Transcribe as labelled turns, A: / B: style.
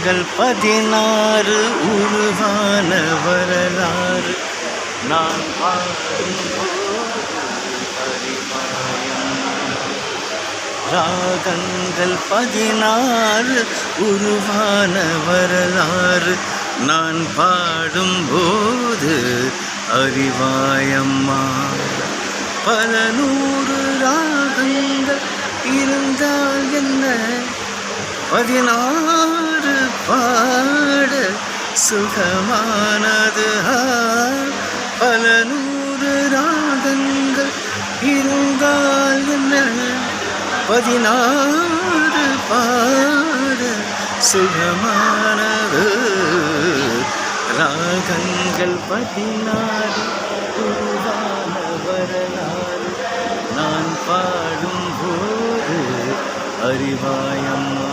A: ராகங்கள் 16 உருவான வரலாறு நான் பாடும்போது அறிவாயம். ராகங்கள் 16 உருவான வரலாறு நான் பாடும்போது அறிவாயம்மா. பல 100 ராகங்கள் இருந்தால் என்ன, 16 பாட சுகமானது. பல 100 ராகங்கள் இருந்தால் என்ன, 16 பாட சுகமானது. ராகங்கள் 16 உருவான வரலாறு நான் பாடும்போது அறிவாயம்மா.